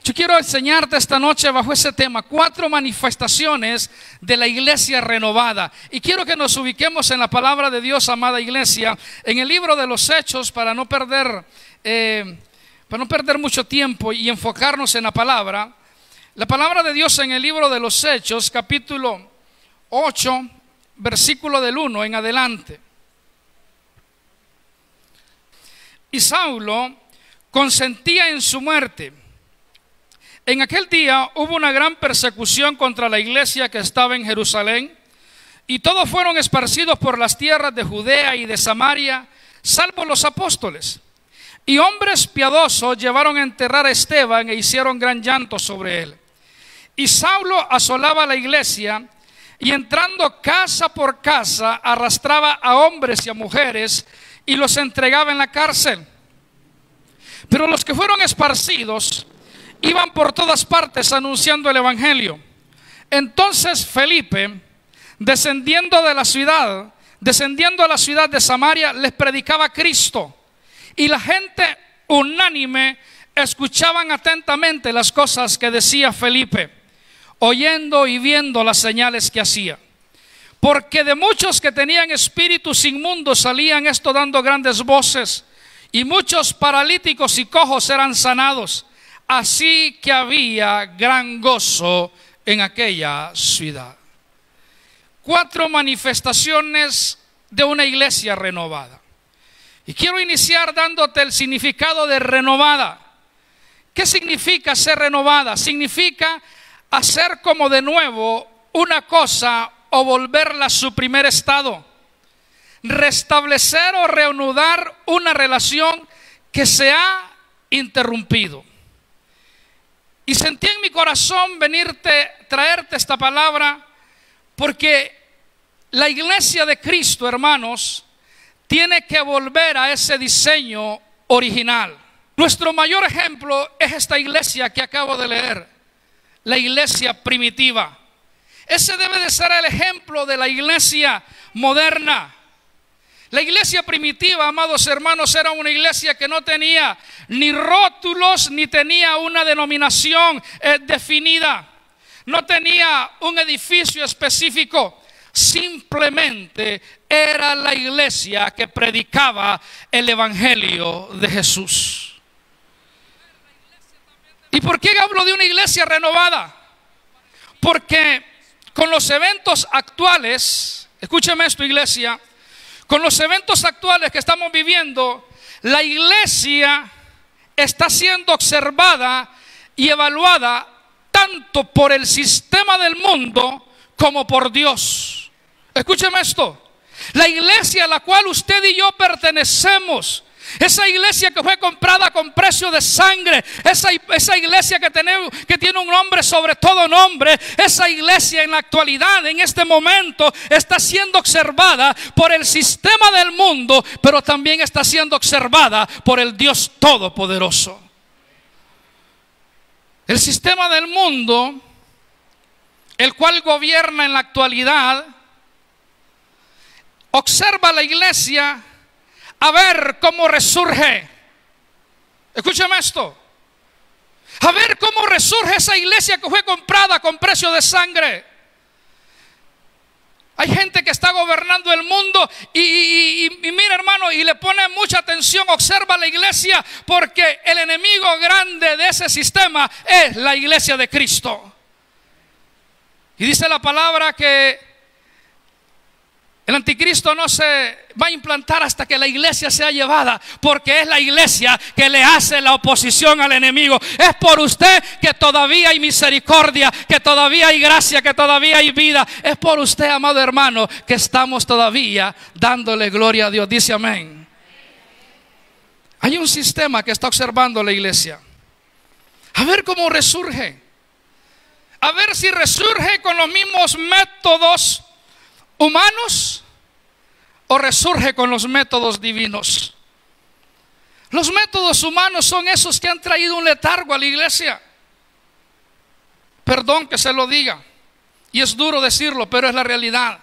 Yo quiero enseñarte esta noche bajo ese tema, 4 manifestaciones de la iglesia renovada. Y quiero que nos ubiquemos en la palabra de Dios, amada iglesia, en el libro de los Hechos, para no perder mucho tiempo y enfocarnos en la palabra. La palabra de Dios en el libro de los Hechos, capítulo 8, versículo del 1 en adelante. Y Saulo consentía en su muerte. En aquel día hubo una gran persecución contra la iglesia que estaba en Jerusalén, y todos fueron esparcidos por las tierras de Judea y de Samaria, salvo los apóstoles. Y hombres piadosos llevaron a enterrar a Esteban e hicieron gran llanto sobre él. Y Saulo asolaba la iglesia, y entrando casa por casa arrastraba a hombres y a mujeres y los entregaba en la cárcel. Pero los que fueron esparcidos iban por todas partes anunciando el evangelio. Entonces Felipe, descendiendo a la ciudad de Samaria, les predicaba a Cristo, y la gente unánime escuchaban atentamente las cosas que decía Felipe, oyendo y viendo las señales que hacía. Porque de muchos que tenían espíritus inmundos salían esto dando grandes voces, y muchos paralíticos y cojos eran sanados. Así que había gran gozo en aquella ciudad. 4 manifestaciones de una iglesia renovada. Y quiero iniciar dándote el significado de renovada. ¿Qué significa ser renovada? Significa hacer como de nuevo una cosa o volverla a su primer estado. Restablecer o reanudar una relación que se ha interrumpido. Y sentí en mi corazón traerte esta palabra, porque la iglesia de Cristo, hermanos, tiene que volver a ese diseño original. Nuestro mayor ejemplo es esta iglesia que acabo de leer, la iglesia primitiva. Ese debe de ser el ejemplo de la iglesia moderna. La iglesia primitiva, amados hermanos, era una iglesia que no tenía ni rótulos, ni tenía una denominación definida. No tenía un edificio específico. Simplemente era la iglesia que predicaba el evangelio de Jesús. ¿Y por qué hablo de una iglesia renovada? Porque con los eventos actuales, escúcheme esto, iglesia, con los eventos actuales que estamos viviendo, la iglesia está siendo observada y evaluada tanto por el sistema del mundo como por Dios. Escúcheme esto. La iglesia a la cual usted y yo pertenecemos, esa iglesia que fue comprada con precio de sangre, esa iglesia que tiene un nombre sobre todo nombre, esa iglesia en la actualidad, en este momento, está siendo observada por el sistema del mundo, pero también está siendo observada por el Dios Todopoderoso. El sistema del mundo, el cual gobierna en la actualidad, observa a la iglesia a ver cómo resurge. Escúchame esto. A ver cómo resurge esa iglesia que fue comprada con precio de sangre. Hay gente que está gobernando el mundo y mira, hermano, y le pone mucha atención, observa la iglesia, porque el enemigo grande de ese sistema es la iglesia de Cristo. Y dice la palabra que el anticristo no se va a implantar hasta que la iglesia sea llevada, porque es la iglesia que le hace la oposición al enemigo. Es por usted que todavía hay misericordia, que todavía hay gracia, que todavía hay vida. Es por usted, amado hermano, que estamos todavía dándole gloria a Dios. Dice amén. Hay un sistema que está observando la iglesia. A ver cómo resurge. A ver si resurge con los mismos métodos humanos o resurge con los métodos divinos. Los métodos humanos son esos que han traído un letargo a la iglesia. Perdón que se lo diga, y es duro decirlo, pero es la realidad.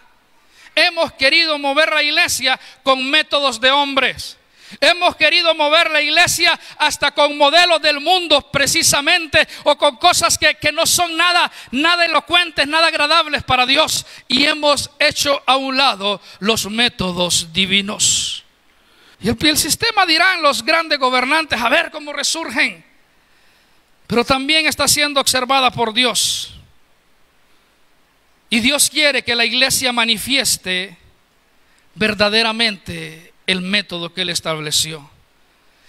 Hemos querido mover la iglesia con métodos de hombres. Hemos querido mover la iglesia hasta con modelos del mundo precisamente, o con cosas que no son nada elocuentes, nada agradables para Dios, y hemos hecho a un lado los métodos divinos. Y el sistema, dirán los grandes gobernantes, a ver cómo resurgen, pero también está siendo observada por Dios. Y Dios quiere que la iglesia manifieste verdaderamente el método que Él estableció.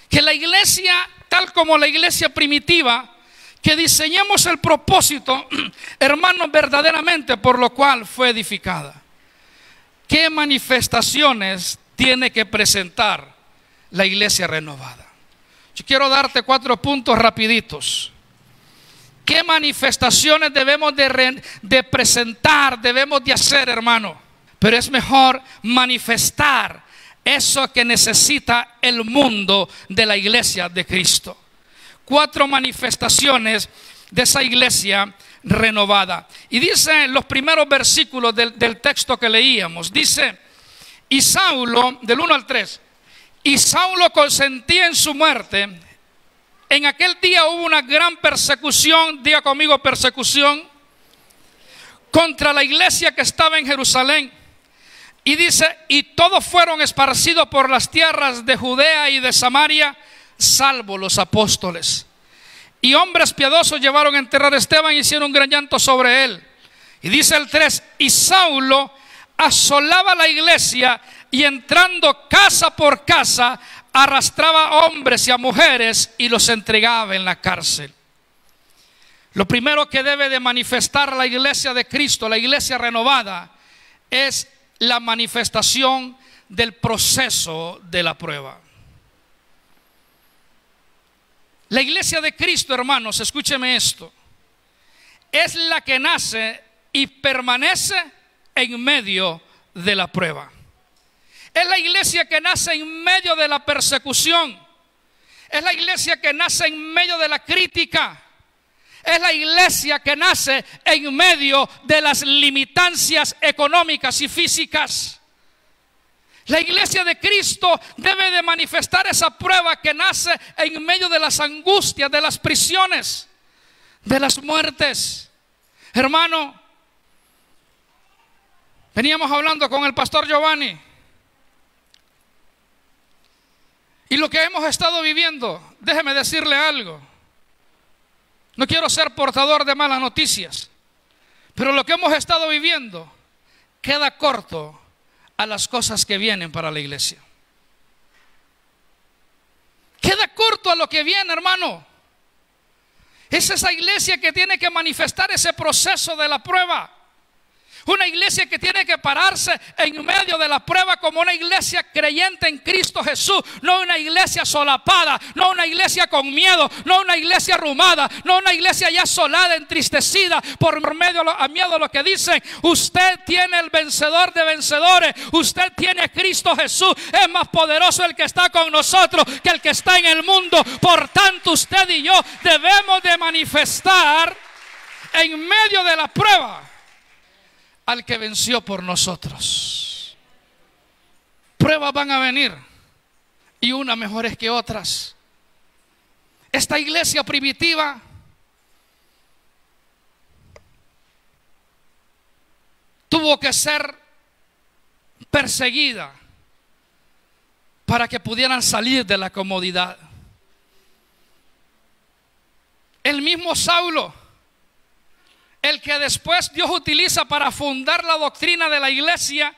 Que la iglesia, tal como la iglesia primitiva, que diseñemos el propósito, hermanos, verdaderamente por lo cual fue edificada. ¿Qué manifestaciones tiene que presentar la iglesia renovada? Yo quiero darte 4 puntos rapiditos. ¿Qué manifestaciones debemos de presentar, debemos de hacer, hermano? Pero es mejor manifestar eso que necesita el mundo de la iglesia de Cristo. 4 manifestaciones de esa iglesia renovada. Y dice en los primeros versículos del texto que leíamos, dice: y Saulo, del 1 al 3, y Saulo consentía en su muerte. En aquel día hubo una gran persecución, diga conmigo persecución, contra la iglesia que estaba en Jerusalén. Y dice: y todos fueron esparcidos por las tierras de Judea y de Samaria, salvo los apóstoles. Y hombres piadosos llevaron a enterrar a Esteban y hicieron un gran llanto sobre él. Y dice el 3: y Saulo asolaba la iglesia, y entrando casa por casa arrastraba a hombres y a mujeres y los entregaba en la cárcel. Lo primero que debe de manifestar la iglesia de Cristo, la iglesia renovada, es la manifestación del proceso de la prueba. La iglesia de Cristo, hermanos, escúcheme esto, es la que nace y permanece en medio de la prueba. Es la iglesia que nace en medio de la persecución. Es la iglesia que nace en medio de la crítica. Es la iglesia que nace en medio de las limitancias económicas y físicas. La iglesia de Cristo debe de manifestar esa prueba que nace en medio de las angustias, de las prisiones, de las muertes. Hermano, veníamos hablando con el pastor Giovanni, y lo que hemos estado viviendo, déjeme decirle algo. No quiero ser portador de malas noticias, pero lo que hemos estado viviendo queda corto a las cosas que vienen para la iglesia. Queda corto a lo que viene, hermano. Es esa iglesia que tiene que manifestar ese proceso de la prueba. Una iglesia que tiene que pararse en medio de la prueba como una iglesia creyente en Cristo Jesús. No una iglesia solapada, no una iglesia con miedo, no una iglesia arrumada, no una iglesia ya asolada, entristecida por medio a miedo a lo que dicen. Usted tiene el vencedor de vencedores. Usted tiene a Cristo Jesús. Es más poderoso el que está con nosotros que el que está en el mundo. Por tanto, usted y yo debemos de manifestar en medio de la prueba al que venció por nosotros. Pruebas van a venir, y unas mejores que otras. Esta iglesia primitiva tuvo que ser perseguida para que pudieran salir de la comodidad. El mismo Saulo, el que después Dios utiliza para fundar la doctrina de la iglesia,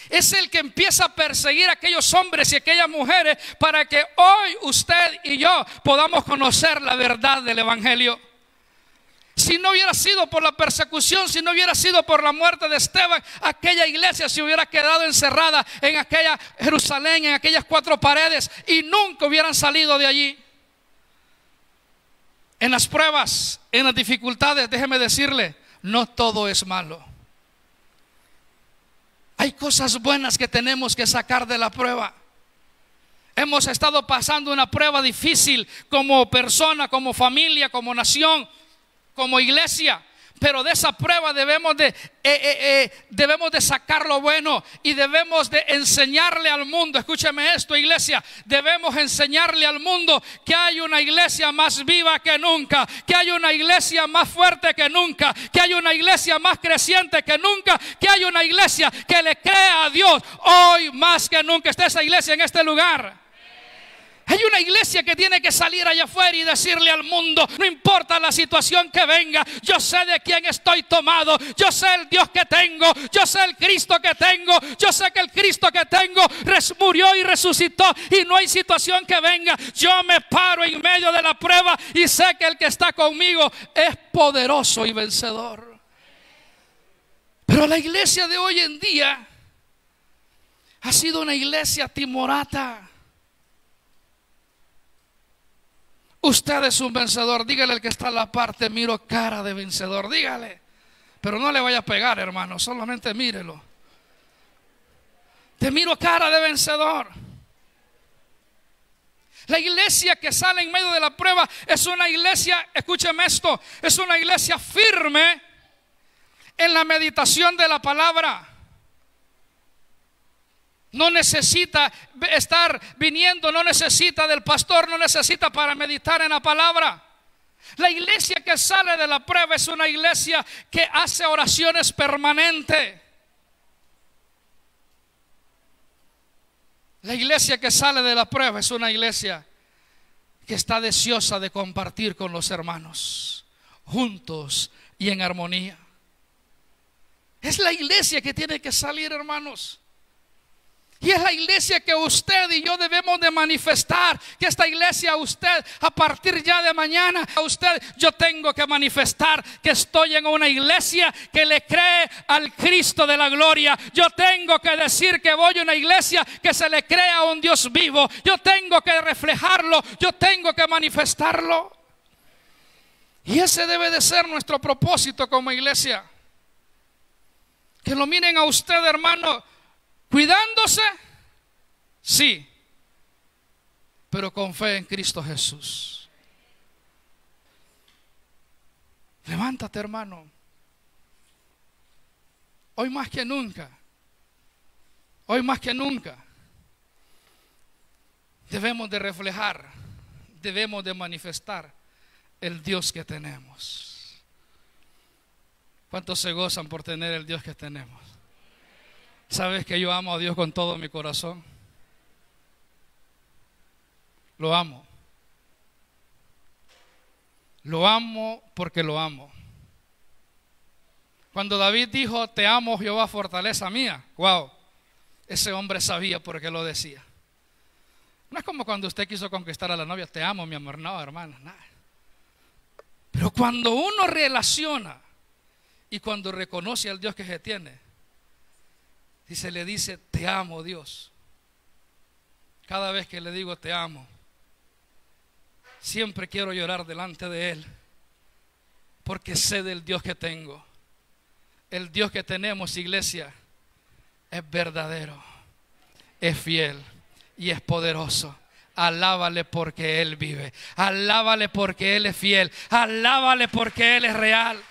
es el que empieza a perseguir a aquellos hombres y aquellas mujeres para que hoy usted y yo podamos conocer la verdad del evangelio. Si no hubiera sido por la persecución, si no hubiera sido por la muerte de Esteban, aquella iglesia se hubiera quedado encerrada en aquella Jerusalén, en aquellas 4 paredes, y nunca hubieran salido de allí. En las pruebas, en las dificultades, déjeme decirle, no todo es malo. Hay cosas buenas que tenemos que sacar de la prueba. Hemos estado pasando una prueba difícil como persona, como familia, como nación, como iglesia. Pero de esa prueba debemos de sacar lo bueno y debemos de enseñarle al mundo. Escúcheme esto, iglesia. Debemos enseñarle al mundo que hay una iglesia más viva que nunca, que hay una iglesia más fuerte que nunca, que hay una iglesia más creciente que nunca, que hay una iglesia que le cree a Dios hoy más que nunca. Está esa iglesia en este lugar. Hay una iglesia que tiene que salir allá afuera y decirle al mundo: no importa la situación que venga, yo sé de quién estoy tomado, yo sé el Dios que tengo, yo sé el Cristo que tengo, yo sé que el Cristo que tengo murió y resucitó, y no hay situación que venga, yo me paro en medio de la prueba y sé que el que está conmigo es poderoso y vencedor. Pero la iglesia de hoy en día ha sido una iglesia timorata. Usted es un vencedor. Dígale al que está a la parte: miro cara de vencedor. Dígale. Pero no le vaya a pegar, hermano. Solamente mírelo. Te miro cara de vencedor. La iglesia que sale en medio de la prueba es una iglesia, escúcheme esto, es una iglesia firme en la meditación de la palabra. No necesita estar viniendo, no necesita del pastor, no necesita para meditar en la palabra. La iglesia que sale de la prueba es una iglesia que hace oraciones permanentes. La iglesia que sale de la prueba es una iglesia que está deseosa de compartir con los hermanos, juntos y en armonía. Es la iglesia que tiene que salir, hermanos. Y es la iglesia que usted y yo debemos de manifestar. Que esta iglesia, usted, a partir ya de mañana, a usted, yo tengo que manifestar que estoy en una iglesia que le cree al Cristo de la gloria. Yo tengo que decir que voy a una iglesia que se le cree a un Dios vivo. Yo tengo que reflejarlo, yo tengo que manifestarlo. Y ese debe de ser nuestro propósito como iglesia. Que lo miren a usted, hermano, cuidándose, sí, pero con fe en Cristo Jesús. Levántate, hermano. Hoy más que nunca, debemos de reflejar, debemos de manifestar el Dios que tenemos. ¿Cuántos se gozan por tener el Dios que tenemos? ¿Sabes que yo amo a Dios con todo mi corazón? Lo amo. Lo amo porque lo amo. Cuando David dijo: te amo, Jehová, fortaleza mía. Wow, ese hombre sabía por qué lo decía. No es como cuando usted quiso conquistar a la novia: te amo, mi amor. No, hermano, nada. Pero cuando uno relaciona y cuando reconoce al Dios que se tiene, y se le dice: te amo, Dios. Cada vez que le digo te amo, siempre quiero llorar delante de Él, porque sé del Dios que tengo. El Dios que tenemos, iglesia, es verdadero, es fiel y es poderoso. Alábale porque Él vive, alábale porque Él es fiel, alábale porque Él es real.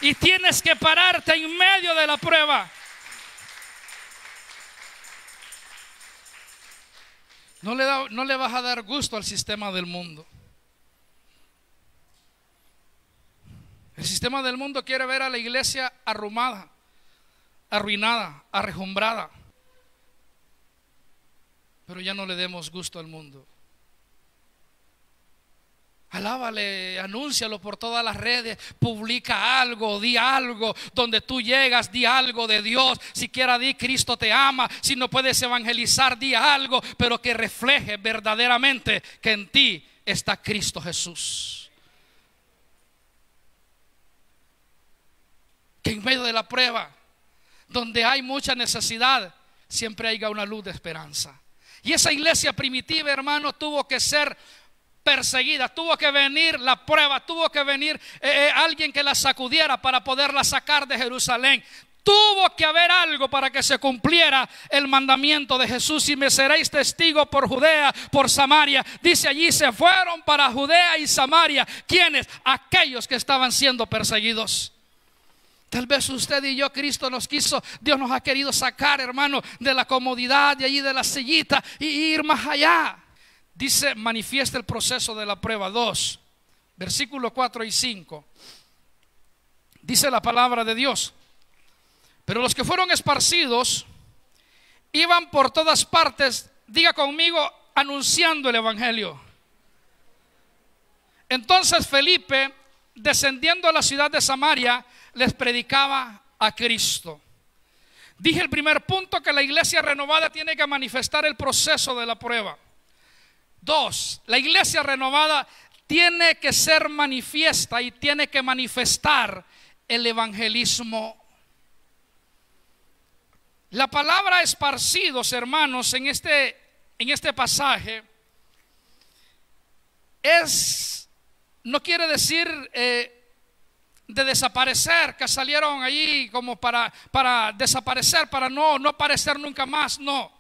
Y tienes que pararte en medio de la prueba. No le vas a dar gusto al sistema del mundo. El sistema del mundo quiere ver a la iglesia arrumada, arruinada, arrejumbrada. Pero ya no le demos gusto al mundo. Alábale, anúncialo por todas las redes, publica algo, di algo, donde tú llegas, di algo de Dios. Siquiera di: Cristo te ama. Si no puedes evangelizar, di algo, pero que refleje verdaderamente que en ti está Cristo Jesús. Que en medio de la prueba, donde hay mucha necesidad, siempre haya una luz de esperanza. Y esa iglesia primitiva, hermano, tuvo que ser perseguida, tuvo que venir la prueba, tuvo que venir alguien que la sacudiera para poderla sacar de Jerusalén. Tuvo que haber algo para que se cumpliera el mandamiento de Jesús: y me seréis testigo por Judea, por Samaria. Dice allí: se fueron para Judea y Samaria. ¿Quiénes? Aquellos que estaban siendo perseguidos. Tal vez usted y yo, Dios nos ha querido sacar, hermano, de la comodidad de allí de la sillita y ir más allá. Dice, manifiesta el proceso de la prueba. 2, versículos 4 y 5. Dice la palabra de Dios: pero los que fueron esparcidos iban por todas partes, diga conmigo, anunciando el evangelio. Entonces Felipe, descendiendo a la ciudad de Samaria, les predicaba a Cristo. Dije el primer punto, que la iglesia renovada tiene que manifestar el proceso de la prueba. 2, la iglesia renovada tiene que ser manifiesta y tiene que manifestar el evangelismo. La palabra esparcidos, hermanos, en este pasaje no quiere decir de desaparecer, que salieron allí como para desaparecer, para no aparecer nunca más. No,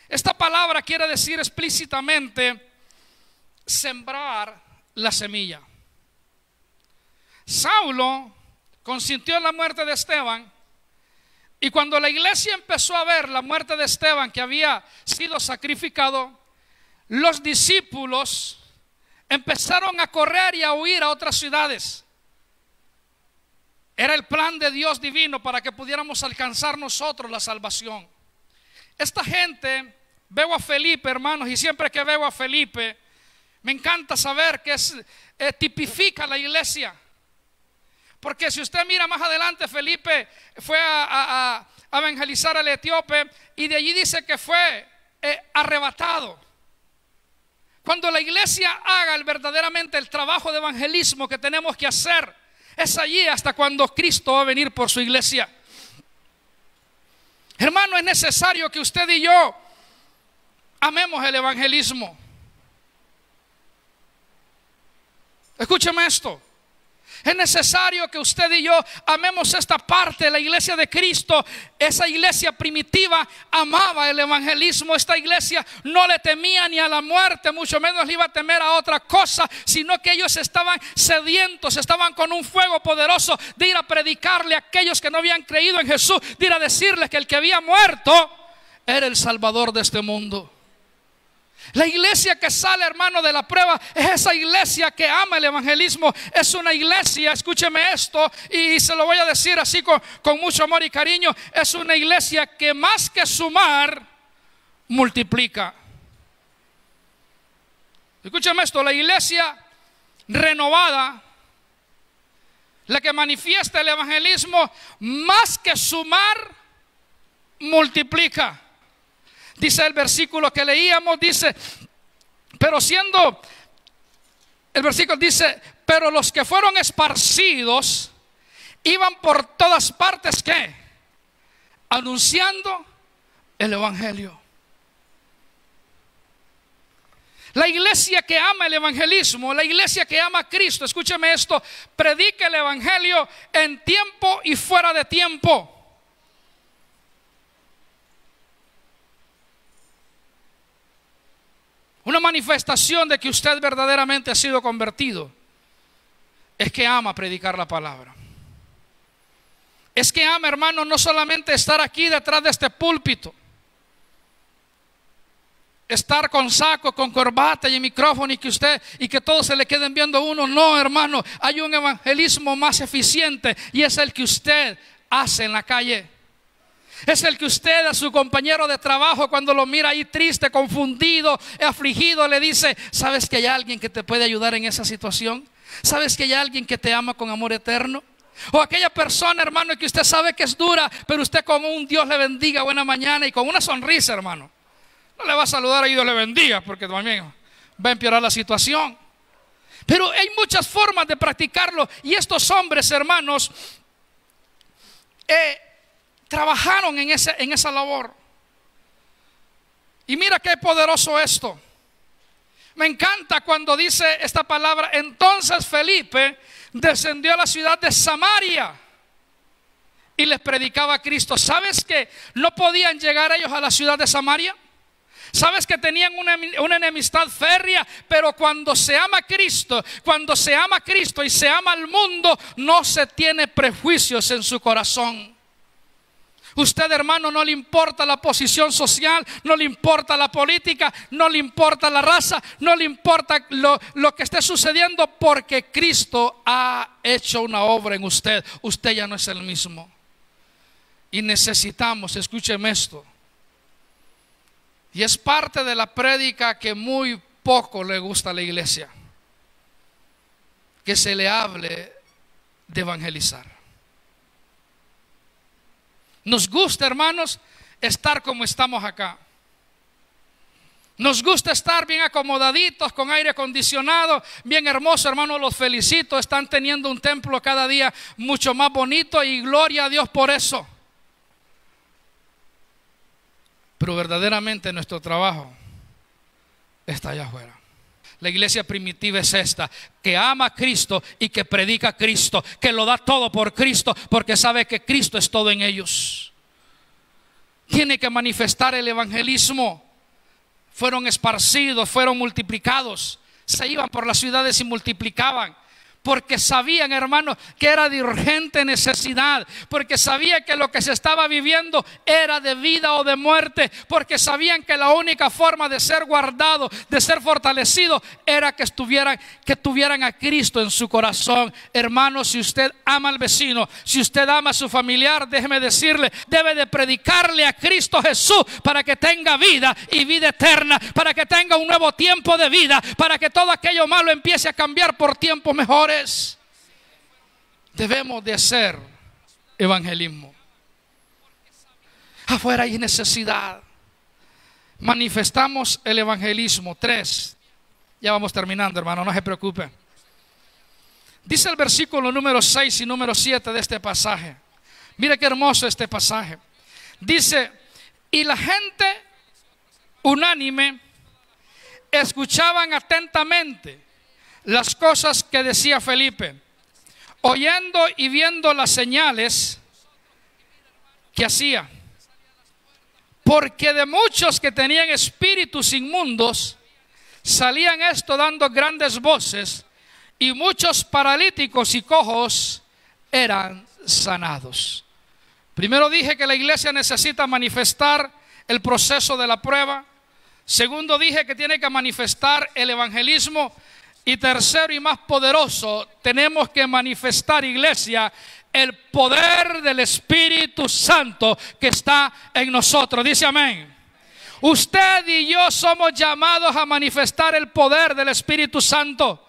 esta palabra quiere decir explícitamente sembrar la semilla. Saulo consintió en la muerte de Esteban, y cuando la iglesia empezó a ver la muerte de Esteban, que había sido sacrificado, los discípulos empezaron a correr y a huir a otras ciudades. Era el plan de Dios divino para que pudiéramos alcanzar nosotros la salvación. Esta gente, veo a Felipe, hermanos, y siempre que veo a Felipe, me encanta saber que tipifica la iglesia. Porque si usted mira más adelante, Felipe fue a evangelizar al etíope, y de allí dice que fue arrebatado. Cuando la iglesia haga verdaderamente el trabajo de evangelismo que tenemos que hacer, es allí hasta cuando Cristo va a venir por su iglesia. Hermano, es necesario que usted y yo amemos el evangelismo. Escúcheme esto. Es necesario que usted y yo amemos esta parte de la iglesia de Cristo. Esa iglesia primitiva amaba el evangelismo. Esta iglesia no le temía ni a la muerte, mucho menos le iba a temer a otra cosa, sino que ellos estaban sedientos, estaban con un fuego poderoso de ir a predicarle a aquellos que no habían creído en Jesús, de ir a decirles que el que había muerto era el Salvador de este mundo. La iglesia que sale, hermano, de la prueba es esa iglesia que ama el evangelismo. Es una iglesia, escúcheme esto, y se lo voy a decir así con mucho amor y cariño, es una iglesia que más que sumar, multiplica. Escúcheme esto, la iglesia renovada, la que manifiesta el evangelismo, más que sumar, multiplica. Dice el versículo que leíamos, dice, pero los que fueron esparcidos iban por todas partes, ¿qué? Anunciando el evangelio. La iglesia que ama el evangelismo, la iglesia que ama a Cristo, escúcheme esto, predica el evangelio en tiempo y fuera de tiempo. Una manifestación de que usted verdaderamente ha sido convertido es que ama predicar la palabra. Es que ama, hermano, no solamente estar aquí detrás de este púlpito, estar con saco, con corbata y micrófono, y que todos se le queden viendo a uno. No, hermano, hay un evangelismo más eficiente, y es el que usted hace en la calle. Es el que usted a su compañero de trabajo, cuando lo mira ahí triste, confundido, afligido, le dice: ¿sabes que hay alguien que te puede ayudar en esa situación? ¿Sabes que hay alguien que te ama con amor eterno? O aquella persona, hermano, que usted sabe que es dura, pero usted con un Dios le bendiga, buena mañana, y con una sonrisa, hermano, no le va a saludar y Dios le bendiga, porque también va a empeorar la situación. Pero hay muchas formas de practicarlo, y estos hombres, hermanos, trabajaron en esa labor. Y mira qué poderoso esto. Me encanta cuando dice esta palabra: entonces Felipe descendió a la ciudad de Samaria y les predicaba a Cristo. ¿Sabes que no podían llegar ellos a la ciudad de Samaria? Sabes que tenían una enemistad férrea, pero cuando se ama a Cristo, y se ama al mundo, no se tiene prejuicios en su corazón. Usted, hermano, no le importa la posición social, no le importa la política, no le importa la raza, no le importa lo que esté sucediendo, porque Cristo ha hecho una obra en usted. Usted ya no es el mismo. Y necesitamos, escúcheme esto, y es parte de la prédica que muy poco le gusta a la iglesia, que se le hable de evangelizar. Nos gusta, hermanos, estar como estamos acá. Nos gusta estar bien acomodaditos, con aire acondicionado, bien hermoso, hermanos, los felicito. Están teniendo un templo cada día mucho más bonito y gloria a Dios por eso. Pero verdaderamente nuestro trabajo está allá afuera. La iglesia primitiva es esta, que ama a Cristo y que predica a Cristo, que lo da todo por Cristo, porque sabe que Cristo es todo en ellos. Tiene que manifestar el evangelismo. Fueron esparcidos, fueron multiplicados, se iban por las ciudades y multiplicaban. Porque sabían, hermanos, que era de urgente necesidad. Porque sabían que lo que se estaba viviendo era de vida o de muerte. Porque sabían que la única forma de ser guardado, de ser fortalecido, era que tuvieran a Cristo en su corazón. Hermanos, si usted ama al vecino, si usted ama a su familiar, déjeme decirle, debe de predicarle a Cristo Jesús para que tenga vida y vida eterna, para que tenga un nuevo tiempo de vida, para que todo aquello malo empiece a cambiar por tiempos mejores. Debemos de hacer evangelismo. Afuera hay necesidad. Manifestamos el evangelismo. 3. Ya vamos terminando, hermano, no se preocupe. Dice el versículo número 6 y número 7 de este pasaje. Mire qué hermoso este pasaje. Dice: y la gente unánime escuchaban atentamente las cosas que decía Felipe, oyendo y viendo las señales que hacía. Porque de muchos que tenían espíritus inmundos salían esto dando grandes voces, y muchos paralíticos y cojos eran sanados. Primero dije que la iglesia necesita manifestar el proceso de la prueba. Segundo dije que tiene que manifestar el evangelismo. Y tercero y más poderoso, tenemos que manifestar, iglesia, el poder del Espíritu Santo que está en nosotros. Dice amén. Usted y yo somos llamados a manifestar el poder del Espíritu Santo.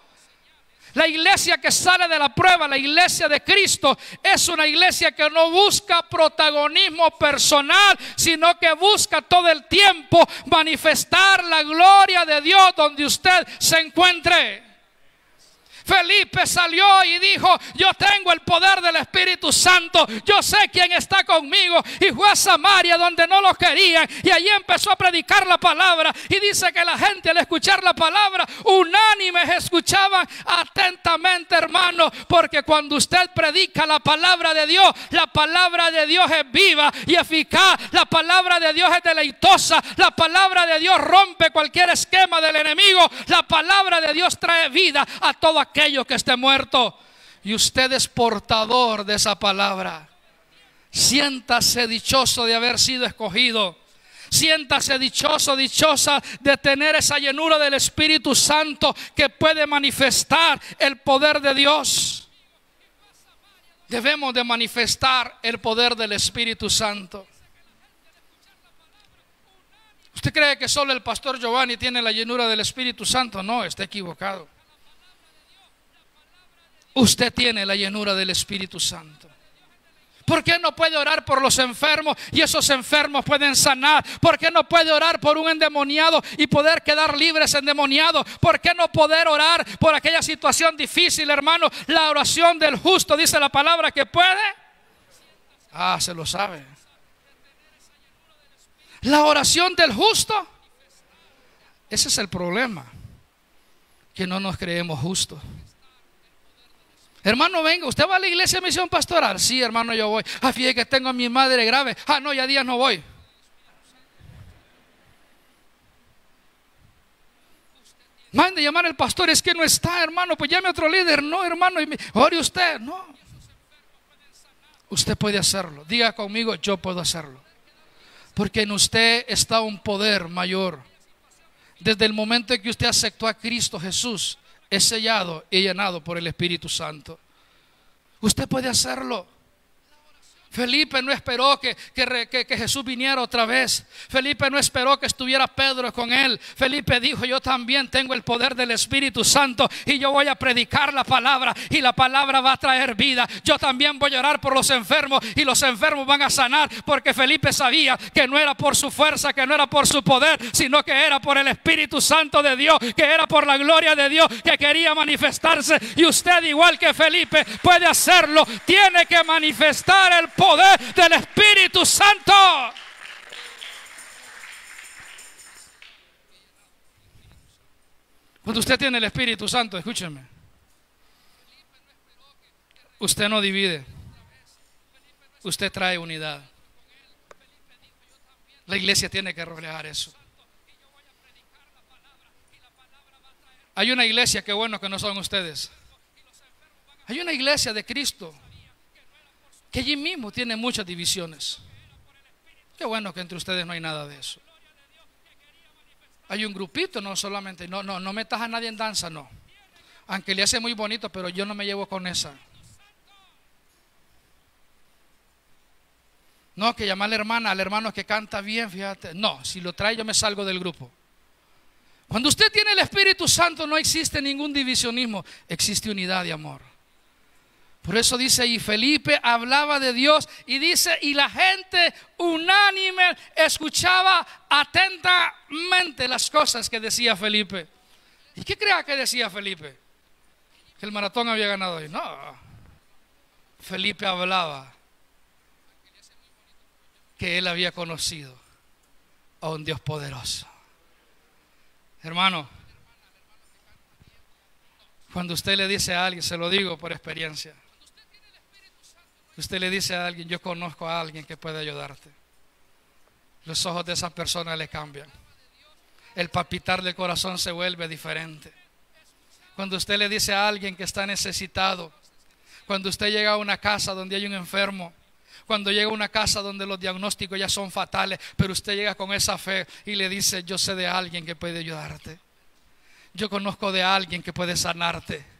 La iglesia que sale de la prueba, la iglesia de Cristo, es una iglesia que no busca protagonismo personal, sino que busca todo el tiempo manifestar la gloria de Dios donde usted se encuentre. Felipe salió y dijo: yo tengo el poder del Espíritu Santo, yo sé quién está conmigo. Y fue a Samaria donde no lo querían, y allí empezó a predicar la palabra. Y dice que la gente, al escuchar la palabra, unánimes escuchaban atentamente, hermano. Porque cuando usted predica la palabra de Dios es viva y eficaz. La palabra de Dios es deleitosa. La palabra de Dios rompe cualquier esquema del enemigo. La palabra de Dios trae vida a todo aquello que esté muerto. Y usted es portador de esa palabra. Siéntase dichoso de haber sido escogido. Siéntase dichoso, dichosa de tener esa llenura del Espíritu Santo que puede manifestar el poder de Dios. Debemos de manifestar el poder del Espíritu Santo. ¿Usted cree que solo el pastor Giovanni tiene la llenura del Espíritu Santo? No, está equivocado. Usted tiene la llenura del Espíritu Santo. ¿Por qué no puede orar por los enfermos y esos enfermos pueden sanar? ¿Por qué no puede orar por un endemoniado y poder quedar libres endemoniados? ¿Por qué no poder orar por aquella situación difícil, hermano? La oración del justo, dice la palabra, que puede. Se lo sabe. La oración del justo. Ese es el problema, que no nos creemos justos. Hermano, venga, ¿usted va a la iglesia de misión pastoral? Sí, hermano, yo voy. Fíjate que tengo a mi madre grave. No, ya días no voy. Mande llamar al pastor, es que no está, hermano, pues llame a otro líder. No, hermano, ore usted. No, usted puede hacerlo. Diga conmigo, yo puedo hacerlo. Porque en usted está un poder mayor. Desde el momento en que usted aceptó a Cristo Jesús, es sellado y llenado por el Espíritu Santo. Usted puede hacerlo. Felipe no esperó que Jesús viniera otra vez. Felipe no esperó que estuviera Pedro con él. Felipe dijo, yo también tengo el poder del Espíritu Santo y yo voy a predicar la palabra y la palabra va a traer vida. Yo también voy a orar por los enfermos y los enfermos van a sanar, porque Felipe sabía que no era por su fuerza, que no era por su poder, sino que era por el Espíritu Santo de Dios, que era por la gloria de Dios que quería manifestarse. Y usted, igual que Felipe, puede hacerlo. Tiene que manifestar el poder del Espíritu Santo. Cuando usted tiene el Espíritu Santo, escúcheme, usted no divide, usted trae unidad. La iglesia tiene que reflejar eso. Hay una iglesia, que bueno que no son ustedes. Hay una iglesia de Cristo que allí mismo tiene muchas divisiones. Qué bueno que entre ustedes no hay nada de eso. Hay un grupito, no solamente, no metas a nadie en danza, no. Aunque le hace muy bonito, pero yo no me llevo con esa. No, que llamarle hermana al hermano que canta bien, fíjate. No, si lo trae yo me salgo del grupo. Cuando usted tiene el Espíritu Santo no existe ningún divisionismo, existe unidad y amor. Por eso dice, y Felipe hablaba de Dios, y dice, y la gente unánime escuchaba atentamente las cosas que decía Felipe. ¿Y qué crea que decía Felipe? Que el maratón había ganado hoy. No, Felipe hablaba que él había conocido a un Dios poderoso. Hermano, cuando usted le dice a alguien, se lo digo por experiencia, usted le dice a alguien, yo conozco a alguien que puede ayudarte, los ojos de esa persona le cambian, el palpitar del corazón se vuelve diferente. Cuando usted le dice a alguien que está necesitado, cuando usted llega a una casa donde hay un enfermo, cuando llega a una casa donde los diagnósticos ya son fatales, pero usted llega con esa fe y le dice, yo sé de alguien que puede ayudarte, yo conozco de alguien que puede sanarte.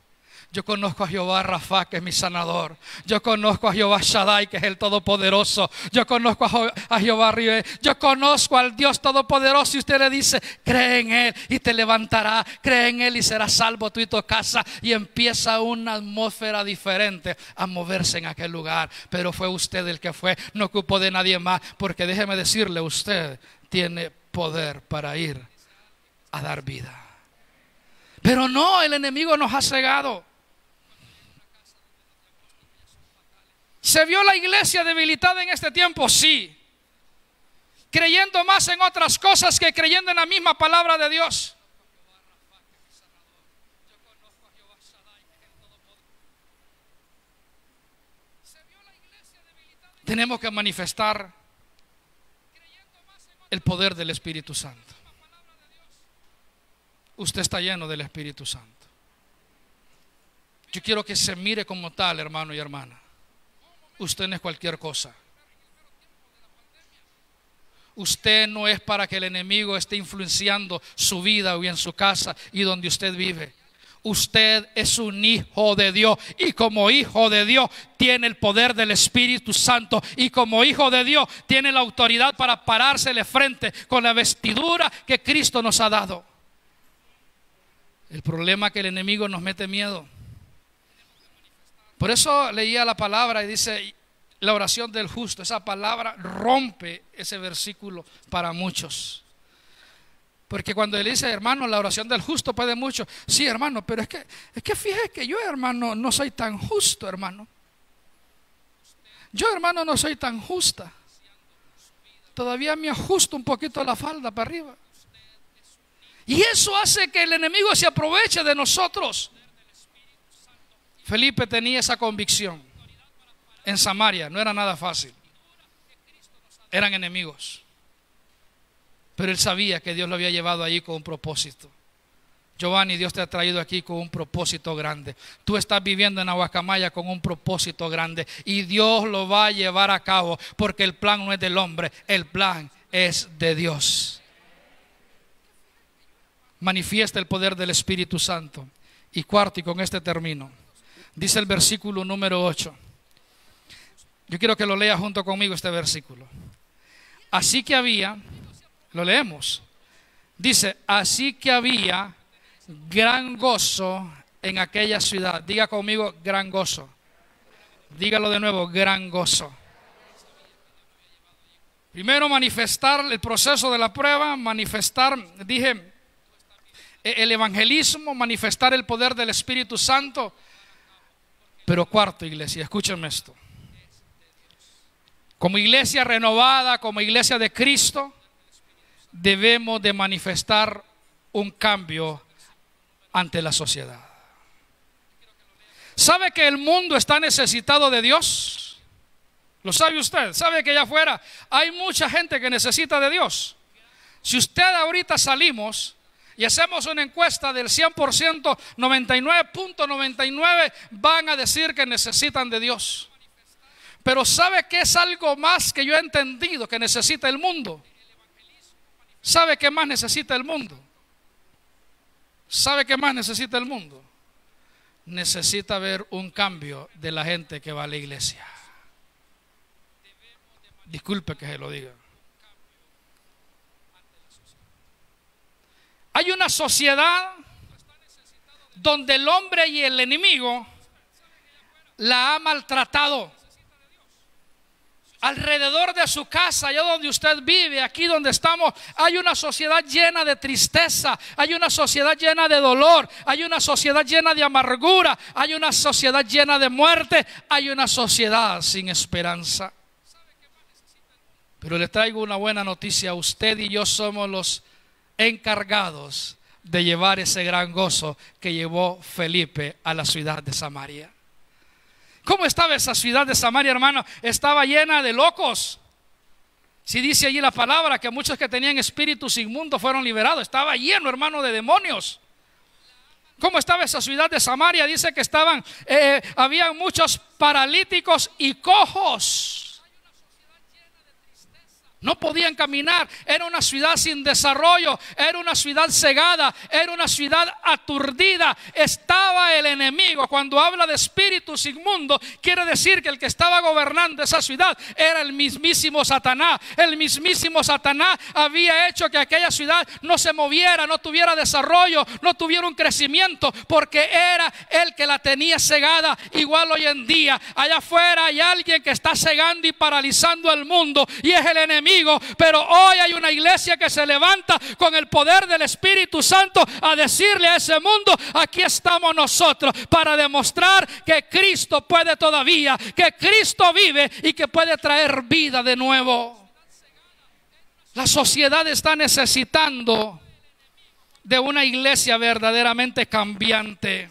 Yo conozco a Jehová Rafa, que es mi sanador. Yo conozco a Jehová Shaddai, que es el Todopoderoso. Yo conozco a Jehová Rive. Yo conozco al Dios Todopoderoso. Y usted le dice, cree en Él y te levantará. Cree en Él y serás salvo tú y tu casa. Y empieza una atmósfera diferente a moverse en aquel lugar. Pero fue usted el que fue. No ocupó de nadie más. Porque déjeme decirle, usted tiene poder para ir a dar vida. Pero no, el enemigo nos ha cegado. ¿Se vio la iglesia debilitada en este tiempo? Sí. Creyendo más en otras cosas que creyendo en la misma palabra de Dios. Tenemos que manifestar el poder del Espíritu Santo. Usted está lleno del Espíritu Santo. Yo quiero que se mire como tal, hermano y hermana. Usted no es cualquier cosa. Usted no es para que el enemigo esté influenciando su vida o en su casa y donde usted vive. Usted es un hijo de Dios y como hijo de Dios tiene el poder del Espíritu Santo y como hijo de Dios tiene la autoridad para parársele frente con la vestidura que Cristo nos ha dado. El problema es que el enemigo nos mete miedo. Por eso leía la palabra y dice, la oración del justo, esa palabra rompe ese versículo para muchos. Porque cuando él dice, hermano, la oración del justo puede mucho. Sí, hermano, pero es que fíjese que yo, hermano, no soy tan justo, hermano. Yo, hermano, no soy tan justa. Todavía me ajusto un poquito la falda para arriba. Y eso hace que el enemigo se aproveche de nosotros. Felipe tenía esa convicción. En Samaria no era nada fácil. Eran enemigos. Pero él sabía que Dios lo había llevado allí con un propósito. Giovanni, Dios te ha traído aquí con un propósito grande. Tú estás viviendo en Aguacamaya con un propósito grande y Dios lo va a llevar a cabo, porque el plan no es del hombre, el plan es de Dios. Manifiesta el poder del Espíritu Santo. Y cuarto, y con este termino, dice el versículo número 8. Yo quiero que lo lea junto conmigo este versículo. Así que había, lo leemos, dice, así que había gran gozo en aquella ciudad. Diga conmigo, gran gozo. Dígalo de nuevo, gran gozo. Primero manifestar el proceso de la prueba, manifestar, dije, el evangelismo, manifestar el poder del Espíritu Santo. Pero cuarto, iglesia, escúchenme esto. Como iglesia renovada, como iglesia de Cristo, debemos de manifestar un cambio ante la sociedad. ¿Sabe que el mundo está necesitado de Dios? ¿Lo sabe usted? ¿Sabe que allá afuera hay mucha gente que necesita de Dios? Si usted ahorita salimos y hacemos una encuesta del 100%, 99.99 van a decir que necesitan de Dios. Pero ¿sabe qué es algo más que yo he entendido que necesita el mundo? ¿Sabe qué más necesita el mundo? ¿Sabe qué más necesita el mundo? Necesita ver un cambio de la gente que va a la iglesia. Disculpe que se lo diga. Hay una sociedad donde el hombre y el enemigo la ha maltratado. Alrededor de su casa, allá donde usted vive, aquí donde estamos, hay una sociedad llena de tristeza, hay una sociedad llena de dolor, hay una sociedad llena de amargura, hay una sociedad llena de muerte, hay una sociedad sin esperanza. Pero le traigo una buena noticia: usted y yo somos los encargados de llevar ese gran gozo que llevó Felipe a la ciudad de Samaria. ¿Cómo estaba esa ciudad de Samaria, hermano? Estaba llena de locos. Si dice allí la palabra que muchos que tenían espíritus inmundos fueron liberados. Estaba lleno, hermano, de demonios. ¿Cómo estaba esa ciudad de Samaria? Dice que había muchos paralíticos y cojos. No podían caminar, era una ciudad sin desarrollo, era una ciudad cegada, era una ciudad aturdida. Estaba el enemigo. Cuando habla de espíritus inmundos, quiere decir que el que estaba gobernando esa ciudad era el mismísimo Satanás. El mismísimo Satanás había hecho que aquella ciudad no se moviera, no tuviera desarrollo, no tuviera un crecimiento, porque era el que la tenía cegada. Igual hoy en día, allá afuera hay alguien que está cegando y paralizando al mundo, y es el enemigo. Pero hoy hay una iglesia que se levanta con el poder del Espíritu Santo a decirle a ese mundo: aquí estamos nosotros para demostrar que Cristo puede todavía, que Cristo vive y que puede traer vida de nuevo. La sociedad está necesitando de una iglesia verdaderamente cambiante.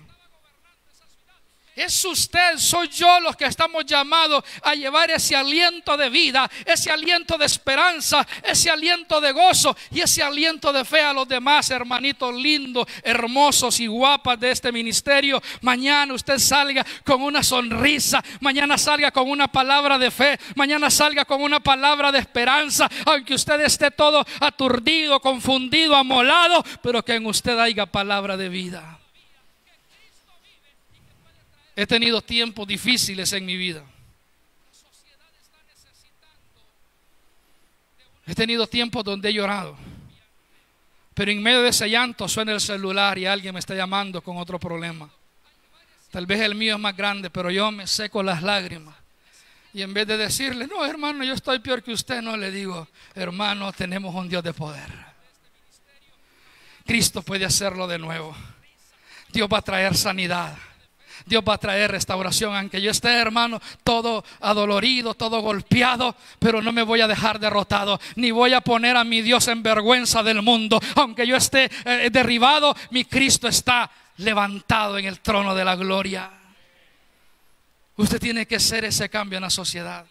Es usted, soy yo los que estamos llamados a llevar ese aliento de vida, ese aliento de esperanza, ese aliento de gozo y ese aliento de fe a los demás hermanitos lindos, hermosos y guapas de este ministerio. Mañana usted salga con una sonrisa, mañana salga con una palabra de fe, mañana salga con una palabra de esperanza, aunque usted esté todo aturdido, confundido, amolado, pero que en usted haya palabra de vida. He tenido tiempos difíciles en mi vida. He tenido tiempos donde he llorado. Pero en medio de ese llanto suena el celular y alguien me está llamando con otro problema. Tal vez el mío es más grande, pero yo me seco las lágrimas. Y en vez de decirle: no, hermano, yo estoy peor que usted, no, le digo: hermano, tenemos un Dios de poder. Cristo puede hacerlo de nuevo. Dios va a traer sanidad. Dios va a traer restauración. Aunque yo esté, hermano, todo adolorido, todo golpeado, pero no me voy a dejar derrotado, ni voy a poner a mi Dios en vergüenza del mundo. Aunque yo esté derribado, mi Cristo está levantado en el trono de la gloria. Usted tiene que hacer ese cambio en la sociedad.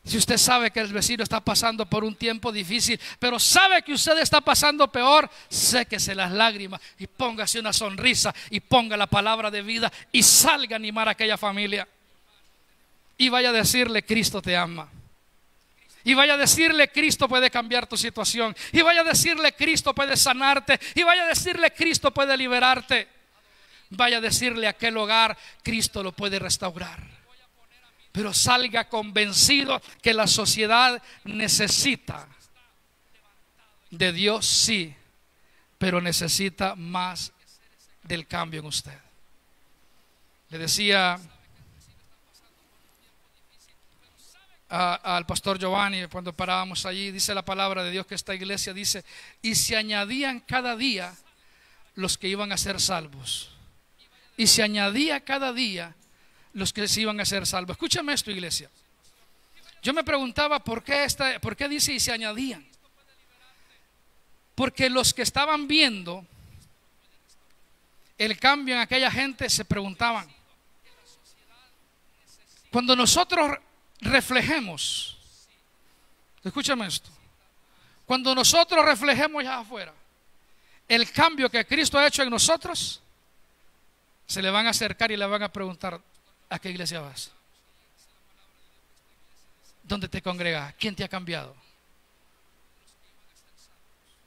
Si usted sabe que el vecino está pasando por un tiempo difícil, pero sabe que usted está pasando peor, séquese las lágrimas y póngase una sonrisa y ponga la palabra de vida y salga a animar a aquella familia. Y vaya a decirle: Cristo te ama. Y vaya a decirle: Cristo puede cambiar tu situación. Y vaya a decirle: Cristo puede sanarte. Y vaya a decirle: Cristo puede liberarte. Vaya a decirle a aquel hogar: Cristo lo puede restaurar. Pero salga convencido que la sociedad necesita de Dios, sí, pero necesita más del cambio en usted. Le decía al pastor Giovanni cuando parábamos allí, dice la palabra de Dios que esta iglesia dice: y se añadían cada día los que iban a ser salvos. Y se añadía cada día los que se iban a ser salvos. Escúchame esto, iglesia. Yo me preguntaba por qué dice y se añadían. Porque los que estaban viendo el cambio en aquella gente se preguntaban: cuando nosotros reflejemos, escúchame esto, cuando nosotros reflejemos allá afuera el cambio que Cristo ha hecho en nosotros, se le van a acercar y le van a preguntar: ¿a qué iglesia vas? ¿Dónde te congregas? ¿Quién te ha cambiado?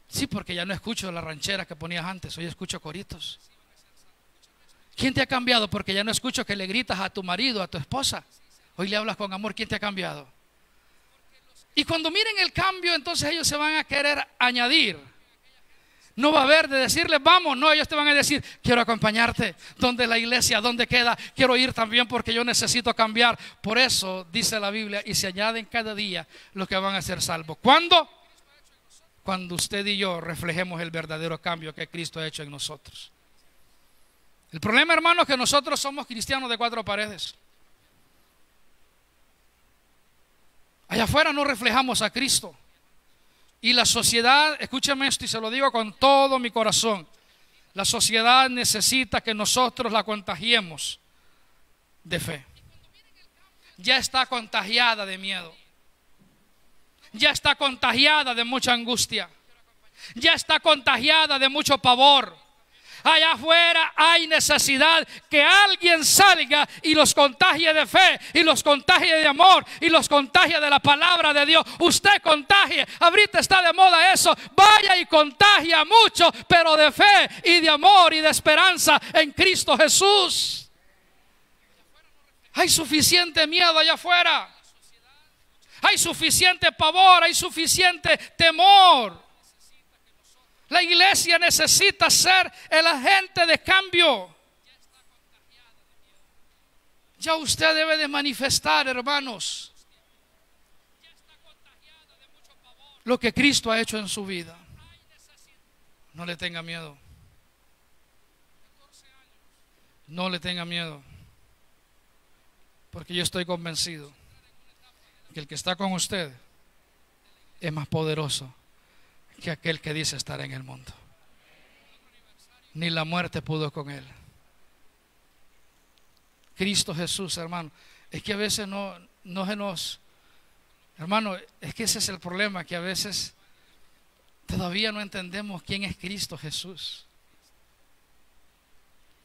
Sí, porque ya no escucho la ranchera que ponías antes, hoy escucho coritos. ¿Quién te ha cambiado? Porque ya no escucho que le gritas a tu marido, a tu esposa, hoy le hablas con amor. ¿Quién te ha cambiado? Y cuando miren el cambio, entonces ellos se van a querer añadir. No va a haber de decirles: vamos, no, ellos te van a decir: quiero acompañarte. ¿Dónde es la iglesia? ¿Dónde queda? Quiero ir también porque yo necesito cambiar. Por eso dice la Biblia: y se añaden cada día los que van a ser salvos. ¿Cuándo? Cuando usted y yo reflejemos el verdadero cambio que Cristo ha hecho en nosotros. El problema, hermano, es que nosotros somos cristianos de cuatro paredes. Allá afuera no reflejamos a Cristo. Y la sociedad, escúchame esto y se lo digo con todo mi corazón, la sociedad necesita que nosotros la contagiemos de fe. Ya está contagiada de miedo. Ya está contagiada de mucha angustia. Ya está contagiada de mucho pavor. Allá afuera hay necesidad que alguien salga y los contagie de fe, y los contagie de amor, y los contagie de la palabra de Dios. Usted contagie. Ahorita está de moda eso. Vaya y contagia mucho, pero de fe y de amor y de esperanza en Cristo Jesús. Hay suficiente miedo allá afuera. Hay suficiente pavor, hay suficiente temor. La iglesia necesita ser el agente de cambio. Ya usted debe de manifestar, hermanos, lo que Cristo ha hecho en su vida. No le tenga miedo. No le tenga miedo. Porque yo estoy convencido que el que está con usted es más poderoso que aquel que dice estar en el mundo. Ni la muerte pudo con él. Cristo Jesús, hermano. Es que a veces no se nos... Hermano, es que ese es el problema, que a veces todavía no entendemos quién es Cristo Jesús.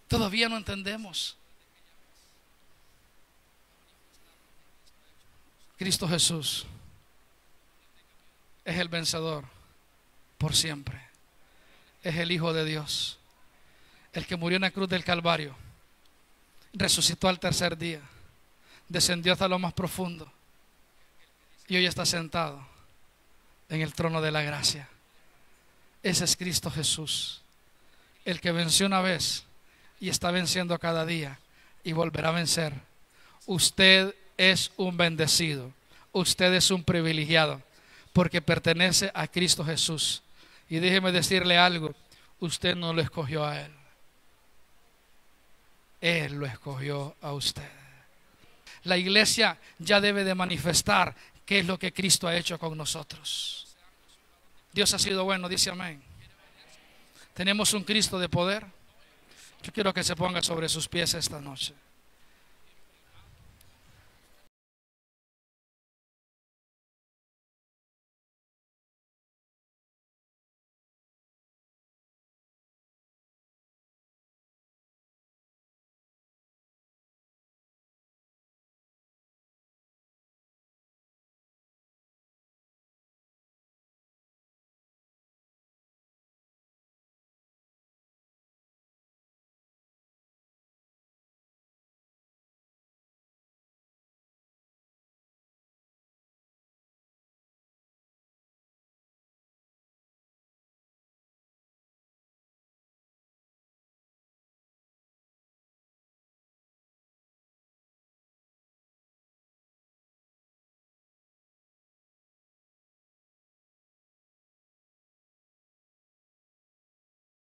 Todavía no entendemos. Cristo Jesús es el vencedor por siempre. Es el Hijo de Dios, el que murió en la cruz del Calvario, resucitó al tercer día, descendió hasta lo más profundo y hoy está sentado en el trono de la gracia. Ese es Cristo Jesús, el que venció una vez y está venciendo cada día y volverá a vencer. Usted es un bendecido, usted es un privilegiado, porque pertenece a Cristo Jesús. Y déjeme decirle algo: usted no lo escogió a Él, Él lo escogió a usted. La iglesia ya debe de manifestar qué es lo que Cristo ha hecho con nosotros. Dios ha sido bueno, dice amén. Tenemos un Cristo de poder. Yo quiero que se ponga sobre sus pies esta noche.